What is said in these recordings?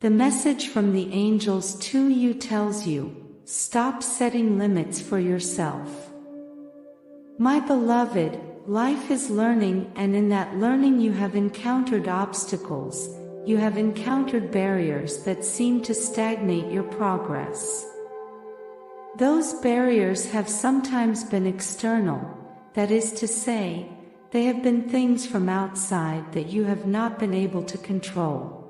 The message from the angels to you tells you, stop setting limits for yourself. My beloved, life is learning, and in that learning you have encountered obstacles, you have encountered barriers that seem to stagnate your progress. Those barriers have sometimes been external, that is to say, they have been things from outside that you have not been able to control.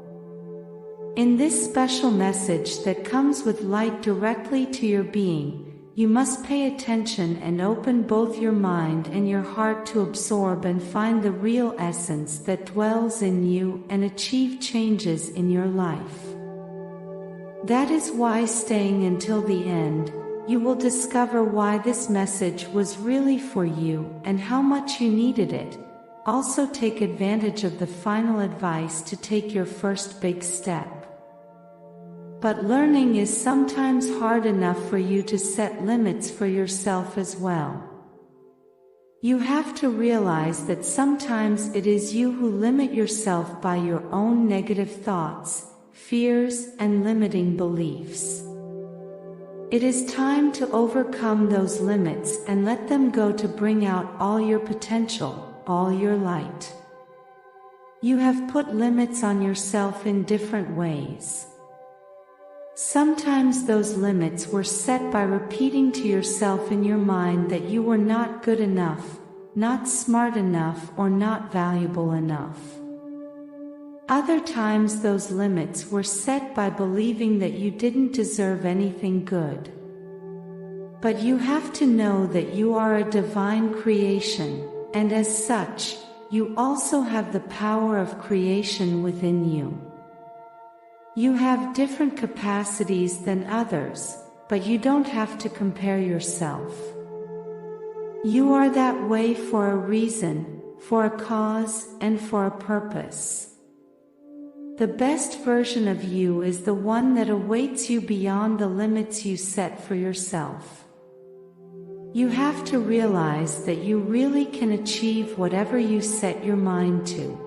In this special message that comes with light directly to your being, you must pay attention and open both your mind and your heart to absorb and find the real essence that dwells in you and achieve changes in your life. That is why, staying until the end, you will discover why this message was really for you and how much you needed it. Also take advantage of the final advice to take your first big step. But learning is sometimes hard enough for you to set limits for yourself as well. You have to realize that sometimes it is you who limit yourself by your own negative thoughts, fears, and limiting beliefs. It is time to overcome those limits and let them go to bring out all your potential, all your light. You have put limits on yourself in different ways. Sometimes those limits were set by repeating to yourself in your mind that you were not good enough, not smart enough, or not valuable enough. Other times those limits were set by believing that you didn't deserve anything good. But you have to know that you are a divine creation, and as such, you also have the power of creation within you. You have different capacities than others, but you don't have to compare yourself. You are that way for a reason, for a cause, and for a purpose. The best version of you is the one that awaits you beyond the limits you set for yourself. You have to realize that you really can achieve whatever you set your mind to.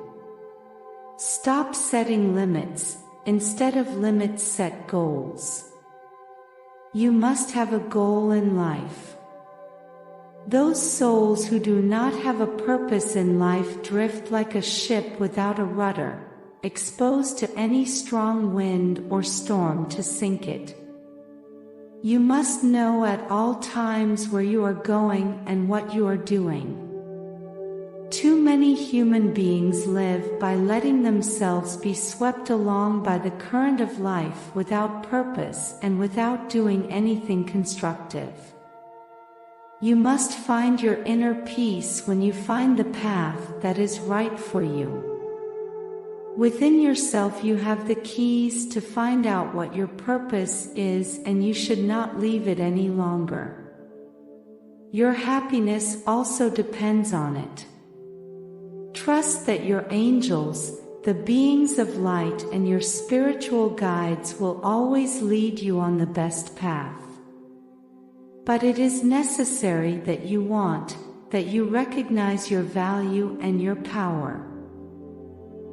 Stop setting limits. Instead of limits, set goals. You must have a goal in life. Those souls who do not have a purpose in life drift like a ship without a rudder, exposed to any strong wind or storm to sink it. You must know at all times where you are going and what you are doing. Too many human beings live by letting themselves be swept along by the current of life without purpose and without doing anything constructive. You must find your inner peace when you find the path that is right for you. Within yourself you have the keys to find out what your purpose is, and you should not leave it any longer. Your happiness also depends on it. Trust that your angels, the beings of light, and your spiritual guides will always lead you on the best path. But it is necessary that you recognize your value and your power.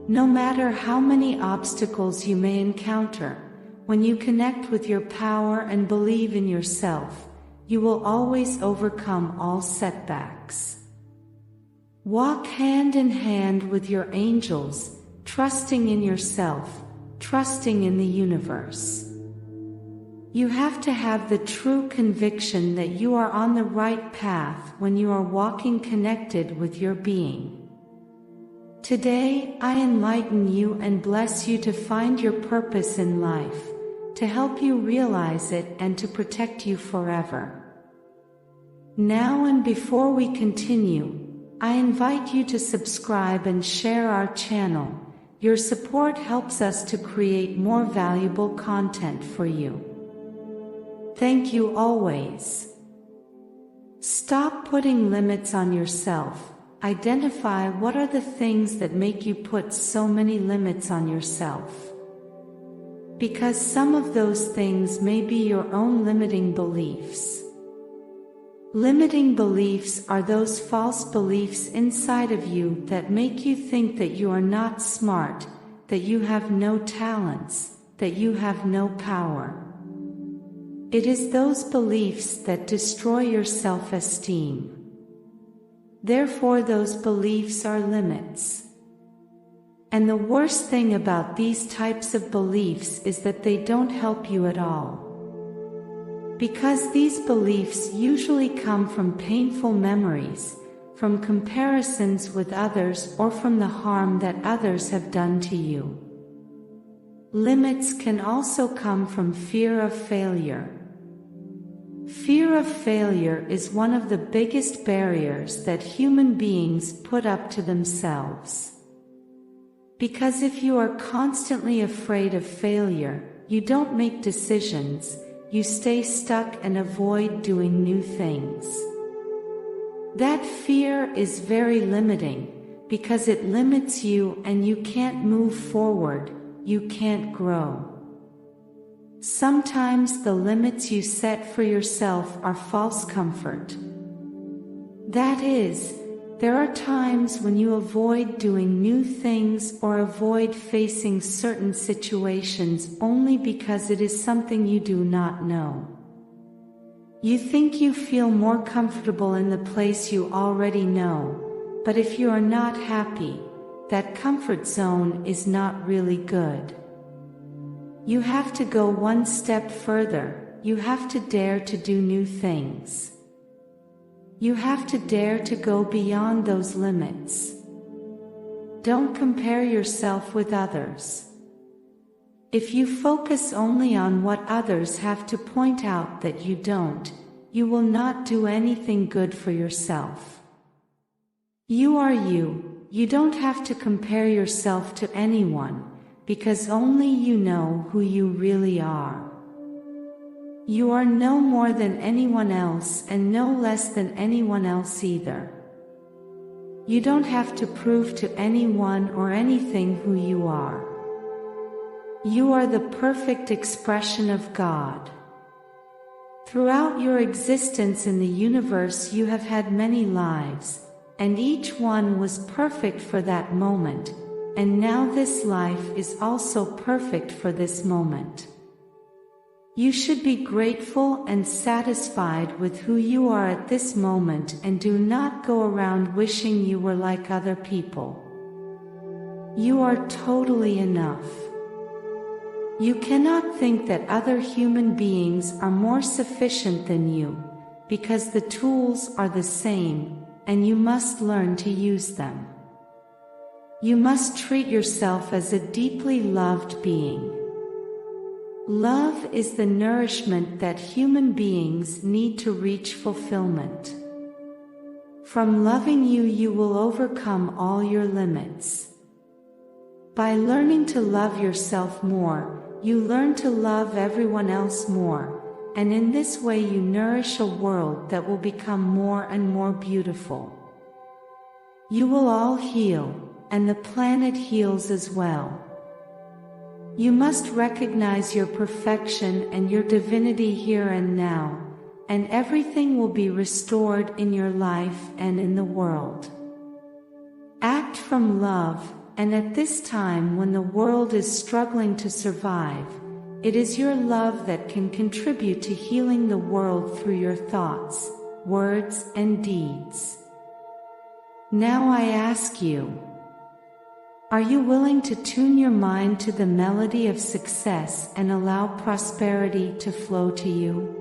No matter how many obstacles you may encounter, when you connect with your power and believe in yourself, you will always overcome all setbacks. Walk hand in hand with your angels, trusting in yourself, trusting in the universe. You have to have the true conviction that you are on the right path when you are walking connected with your being. Today, I enlighten you and bless you to find your purpose in life, to help you realize it and to protect you forever. Now and before we continue, I invite you to subscribe and share our channel. Your support helps us to create more valuable content for you. Thank you always. Stop putting limits on yourself. Identify what are the things that make you put so many limits on yourself. Because some of those things may be your own limiting beliefs. Limiting beliefs are those false beliefs inside of you that make you think that you are not smart, that you have no talents, that you have no power. It is those beliefs that destroy your self-esteem. Therefore, those beliefs are limits. And the worst thing about these types of beliefs is that they don't help you at all. Because these beliefs usually come from painful memories, from comparisons with others, or from the harm that others have done to you. Limits can also come from fear of failure. Fear of failure is one of the biggest barriers that human beings put up to themselves. Because if you are constantly afraid of failure, you don't make decisions, you stay stuck and avoid doing new things. That fear is very limiting, because it limits you and you can't move forward, you can't grow. Sometimes the limits you set for yourself are false comfort. That is, there are times when you avoid doing new things or avoid facing certain situations only because it is something you do not know. You think you feel more comfortable in the place you already know, but if you are not happy, that comfort zone is not really good. You have to go one step further, you have to dare to do new things. You have to dare to go beyond those limits. Don't compare yourself with others. If you focus only on what others have to point out that you don't, you will not do anything good for yourself. You are you, you don't have to compare yourself to anyone, because only you know who you really are. You are no more than anyone else and no less than anyone else either. You don't have to prove to anyone or anything who you are. You are the perfect expression of God. Throughout your existence in the universe you have had many lives, and each one was perfect for that moment, and now this life is also perfect for this moment. You should be grateful and satisfied with who you are at this moment and do not go around wishing you were like other people. You are totally enough. You cannot think that other human beings are more sufficient than you, because the tools are the same, and you must learn to use them. You must treat yourself as a deeply loved being. Love is the nourishment that human beings need to reach fulfillment. From loving you, you will overcome all your limits. By learning to love yourself more, you learn to love everyone else more, and in this way you nourish a world that will become more and more beautiful. You will all heal, and the planet heals as well. You must recognize your perfection and your divinity here and now, and everything will be restored in your life and in the world. Act from love, and at this time when the world is struggling to survive, it is your love that can contribute to healing the world through your thoughts, words, and deeds. Now I ask you, are you willing to tune your mind to the melody of success and allow prosperity to flow to you?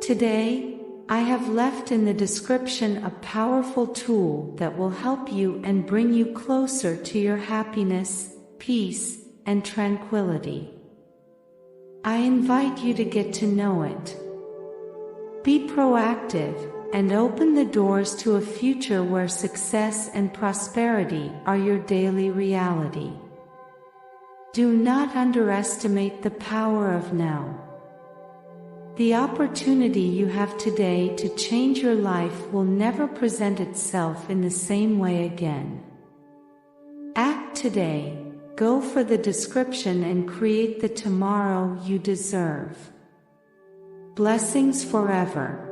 Today, I have left in the description a powerful tool that will help you and bring you closer to your happiness, peace, and tranquility. I invite you to get to know it. Be proactive, and open the doors to a future where success and prosperity are your daily reality. Do not underestimate the power of now. The opportunity you have today to change your life will never present itself in the same way again. Act today, go for the description and create the tomorrow you deserve. Blessings forever.